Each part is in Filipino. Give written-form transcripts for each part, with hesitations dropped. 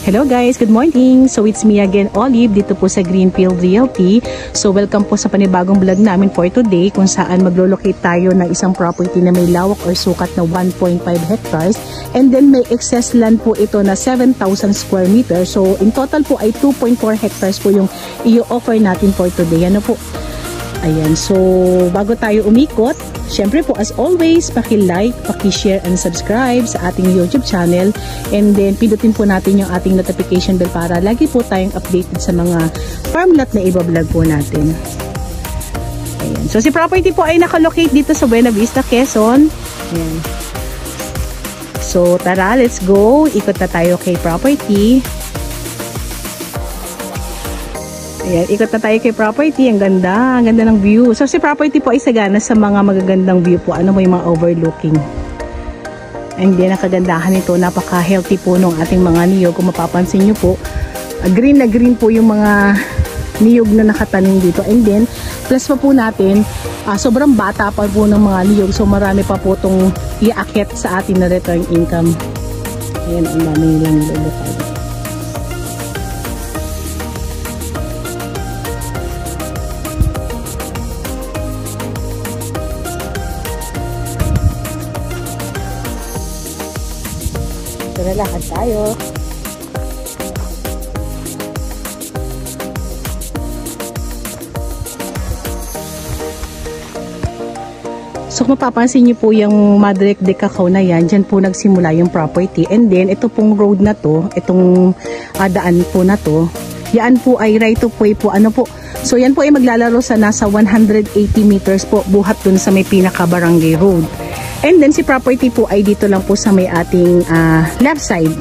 Hello guys, good morning. So it's me again, Olive, dito po sa Greenfield Realty. So welcome po sa panibagong vlog namin for today kung saan maglo-locate tayo ng isang property na may lawak or sukat na 1.5 hectares and then may excess land po ito na 7,000 square meters. So in total po ay 2.4 hectares po yung i-offer natin for today. Ano po? Ayan, so bago tayo umikot, syempre po as always, paki-like, paki-share and subscribe sa ating YouTube channel, and then pindutin po natin yung ating notification bell para lagi po tayong updated sa mga farm lot na iba-vlog po natin. Ayan, so si property po ay nakalocate dito sa Buena Vista, Quezon. Ayan. So tara, let's go, ikot na tayo kay property. Ayan, ikot na tayo kay property. Ang ganda ng view. So si property po ay sagana sa mga magagandang view po. Ano mo yung mga overlooking. And then nakagandahan nito, napaka-healthy po nung ating mga niyog. Kung mapapansin nyo po, green na green po yung mga niyog na nakatanim dito. And then plus pa po natin, sobrang bata pa po ng mga niyog. So marami pa po itong iaakit sa atin na return income. Ayan, ang dami nilang nilulukad. Lakad tayo. So kung mapapansin niyo po yung Madrek de Cacao na yan, dyan po nagsimula yung property. And then ito pong road na to, itong daan po na to, yan po ay right of way po. Ano po? So yan po ay maglalaro sa nasa 180 meters po buhat dun sa may pinaka barangay road. And then si property po ay dito lang po sa may ating left side.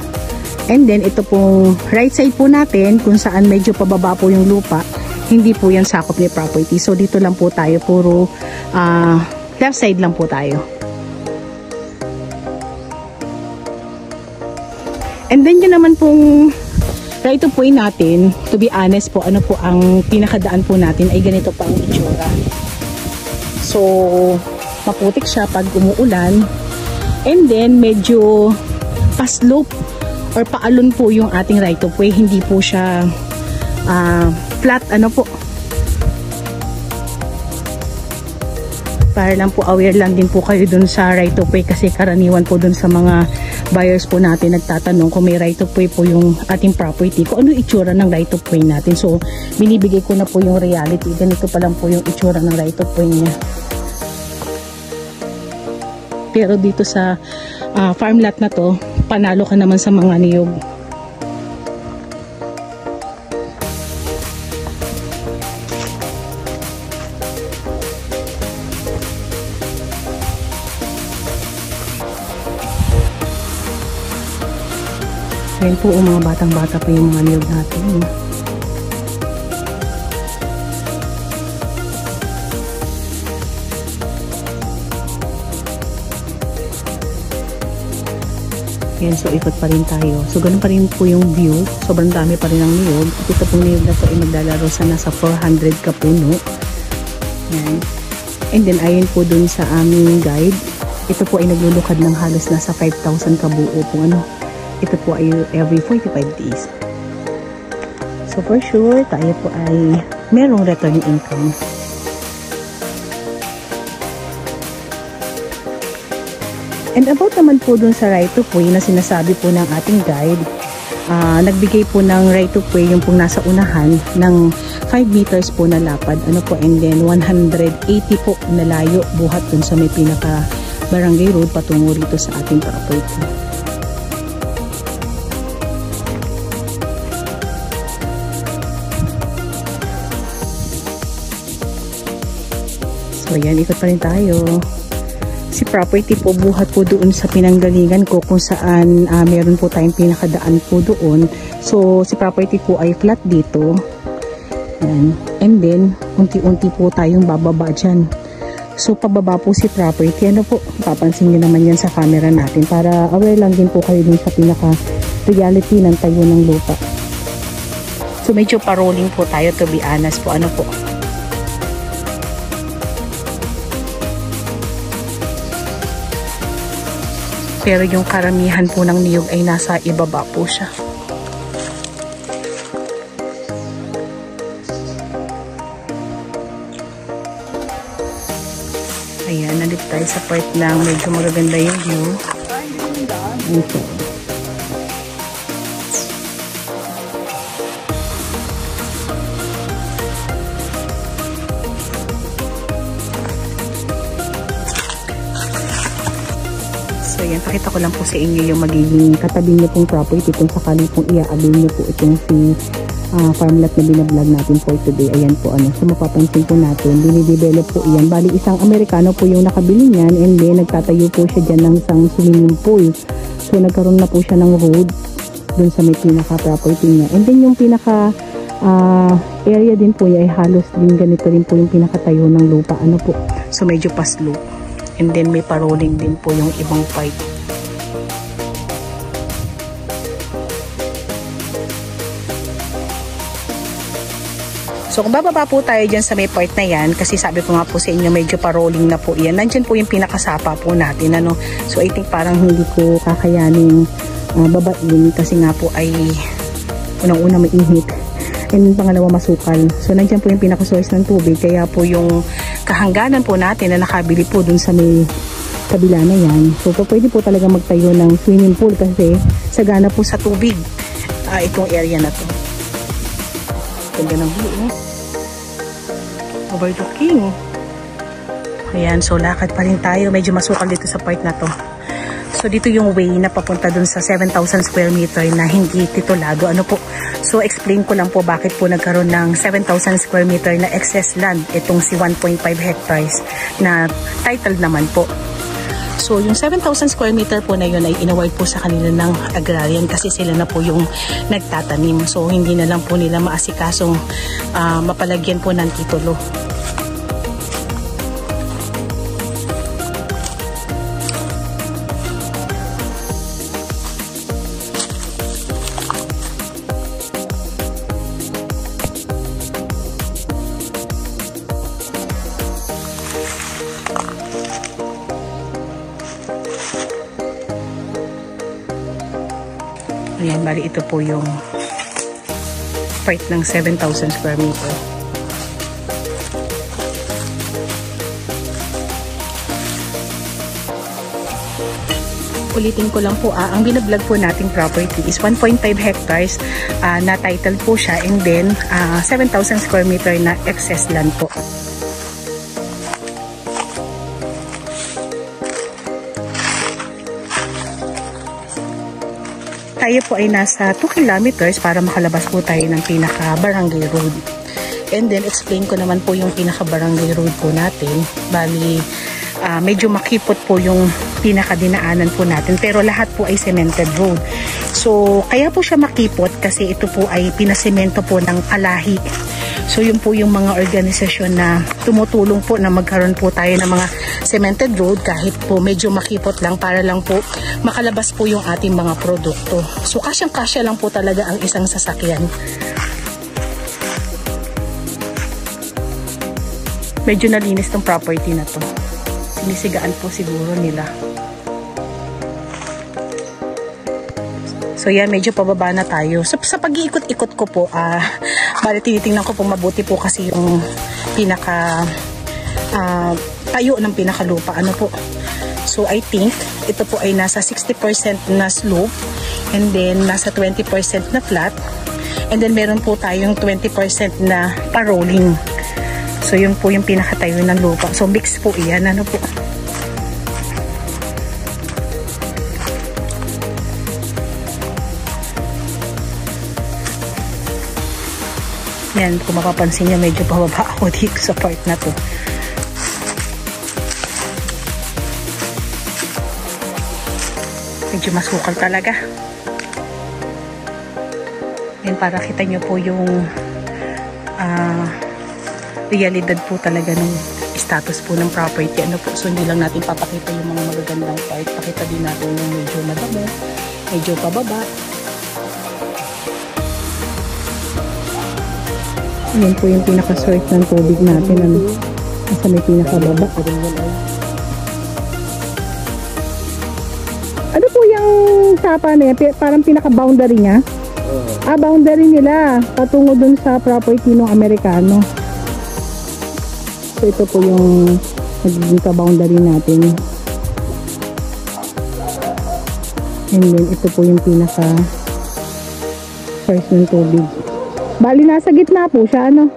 And then ito pong right side po natin kung saan medyo pababa po yung lupa, hindi po yan sakop ni property. So dito lang po tayo, puro left side lang po tayo. And then yun naman pong right of way natin, to be honest po, ano po ang pinakadaan po natin ay ganito pa ang itsura. So maputik siya pag umuulan, and then medyo pa-slope or paalon po yung ating right of way, hindi po siya flat, ano po, para lang po aware lang din po kayo dun sa right of way, kasi karaniwan po dun sa mga buyers po natin nagtatanong kung may right of way po yung ating property, kung ano itsura ng right of way natin. So binibigay ko na po yung reality, ganito pa lang po yung itsura ng right of way niya. Pero dito sa farm lot na to, panalo ka naman sa mga niyog. Ayan po, mga batang-bata pa yung mga niyog natin. Ayan, so ikot pa rin tayo. So ganun pa rin po yung view. Sobrang dami pa rin ang niyog. At ito pong niyog na to ay maglalaro sa nasa 400 kapuno. Ayan. And then ayon po dun sa aming guide, ito po ay naglulukad ng halos nasa 5,000 kabuo po. Ano? Ito po ay every 45 days. So for sure, tayo po ay merong return income. And about naman po dun sa right of way na sinasabi po ng ating guide, nagbigay po ng right of way yung pong nasa unahan ng 5 meters po na lapad, ano po, and then 180 po na layo buhat dun sa may pinaka barangay road patungo rito sa ating property. So yan, ikot pa rin tayo. Si property po buhat po doon sa pinanggalingan ko kung saan meron po tayong pinakadaan po doon. So si property po ay flat dito. Ayan. And then unti-unti po tayong bababa dyan. So pababa po si property. Ano po, papansin nyo naman yan sa camera natin para aware lang din po kayo din sa pinaka reality ng tayo ng lupa. So medyo pa-rolling po tayo, to be honest po. Ano po, pero yung karamihan po ng niyog ay nasa ibaba po siya. tayo sa part na medyo magaganda yung view. Ito. So yan, pakita ko lang po sa inyo yung magiging katabi niyo pong property kung sakali pong i-avail niyo po itong si farmlet na binablog natin for today. Ayan po, so mapapansin po natin, dinidevelop po iyan. Bali, isang Amerikano po yung nakabili niyan, and then nagtatayo po siya dyan ng isang swimming pool. So nagkaroon na po siya ng road dun sa may pinaka-property niya. And then yung pinaka area din po niya ay halos din ganito rin po yung pinakatayo ng lupa. Po? So medyo pa-slope. And then may paroling din po yung ibang part. So kung bababa po tayo dyan sa may part na yan, kasi sabi ko nga po sa inyo medyo pa-rolling na po yan. Nandyan po yung pinakasapa po natin. So I think parang hindi ko kakayaning babain kasi nga po ay unang-una mainit. And pangalawa masukal. So nandyan po yung pinaka-source ng tubig. Kaya po yung kahangganan po natin na nakabili po dun sa may kabila na yan. So pwede po talaga magtayo ng swimming pool kasi sagana po sa tubig itong area na to. Ganda ng view, overlooking. Ayan, so lakad pa rin tayo. Medyo masukal dito sa part na to. So dito yung way na papunta dun sa 7,000 square meter na hindi titulado. Po? So explain ko lang po bakit po nagkaroon ng 7,000 square meter na excess land itong si 1.5 hectares na title naman po. So yung 7,000 square meter po na yun ay inaward po sa kanila ng agrarian kasi sila na po yung nagtatanim. So hindi na lang po nila maasikasong mapalagyan po ng titulo. Ayan, bali ito po yung part ng 7,000 square meter. Ulitin ko lang po, ang binablog po nating property is 1.5 hectares na title po siya, and then 7,000 square meter na excess land po. Tayo po ay nasa 2 kilometers para makalabas po tayo ng pinaka-barangay road. And then, explain ko naman po yung pinaka-barangay road po natin. Bali, medyo makipot po yung pinaka-dinaanan po natin. Pero lahat po ay cemented road. So, kaya po siya makipot kasi ito po ay pinasemento po ng Palahi. So, yun po yung mga organisasyon na tumutulong po na magkaroon po tayo ng mga cemented road kahit po medyo makipot lang para lang po makalabas po yung ating mga produkto. So, kasyang-kasya lang po talaga ang isang sasakyan. Medyo nalinis tong property na to. Sinisigaan po siguro nila. So yan, medyo pababa na tayo. So, sa pag-iikot-ikot ko po, bali tinitingnan ko po mabuti po kasi yung pinaka tayo ng pinakalupa. Po? So I think ito po ay nasa 60% na slope, and then nasa 20% na flat, and then meron po tayong 20% na pa-rolling. So yun po yung pinakatayo ng lupa. So mix po iyan. Po? Yan, kung mapapansin nyo, medyo pababa ako dito sa part na to. Medyo masukal talaga. Yan, para kita nyo po yung realidad po talaga ng status po ng property. Po, so hindi lang natin papakita yung mga magagandang part. Pakita din natin yung medyo madamo, medyo pababa. Yan po yung pinaka-source ng tubig natin. Nasa may pinakababa. Ano po yung sapa na yan? Parang pinaka-boundary niya? Boundary nila. Patungo dun sa property ng Amerikano. So ito po yung magiging ka-boundary natin. And then ito po yung pinaka first ng tubig. Bali nasa gitna po siya, ano?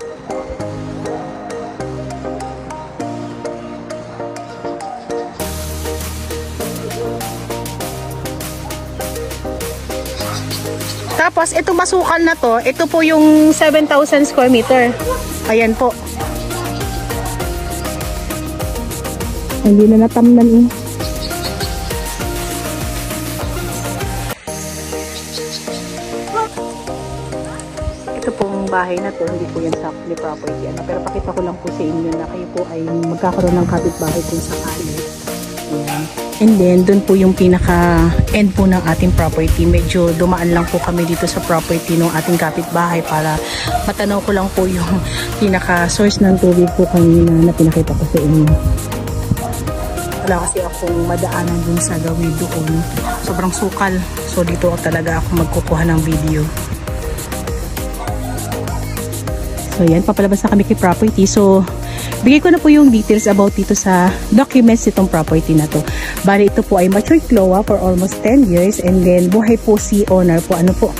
Tapos, ito masukal na to, ito po yung 7,000 square meter. Ayan po. Hindi na natamnan eh. Ito pong bahay na to, hindi po yan exactly property. Ano, pero pakita ko lang po sa inyo na kayo po ay magkakaroon ng kapitbahay kung sakali. Ayan. And then, dun po yung pinaka-end po ng ating property. Medyo dumaan lang po kami dito sa property ng ating kapitbahay para matanaw ko lang po yung pinaka-source ng tubig po kanina na pinakita ko sa inyo. Wala kasi akong madaanan dun sa gawin doon. Sobrang sukal. So, dito talaga ako magkukuha ng video. So, yan. Papalabas na kami kay property. So, bigay ko na po yung details about dito sa documents itong property na to. Bali ito po ay matured CLOA for almost 10 years and then buhay po si owner po. Ano po?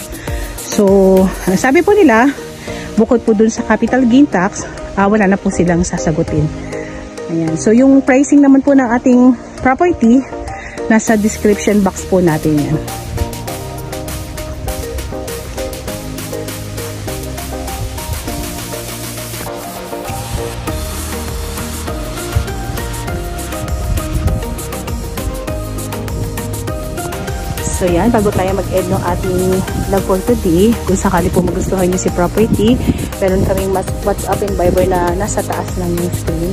So, sabi po nila, bukod po dun sa capital gain tax, wala na po silang sasagutin. Ayan. So, yung pricing naman po ng ating property, nasa description box po natin yan. So yan, bago tayo mag-end ng ating vlog for today, kung sakali po magustuhan nyo si property, meron kaming WhatsApp and Viber na nasa taas ng yung screen.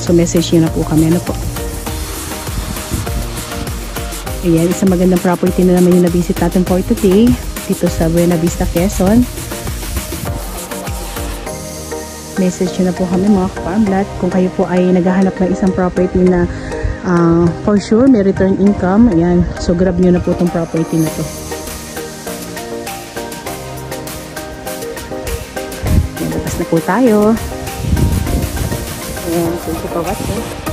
So message nyo na po kami. Ano po? Ayan, isang magandang property na naman yung na-visit natin for today, dito sa Buena Vista, Quezon. Message nyo na po kami mga ka-farmblat kung kayo po ay naghahanap ng isang property na for sure may return income. Ayan, so grab nyo na po itong property na to. Ayan, labas na po tayo. Ayan, thank you for watching.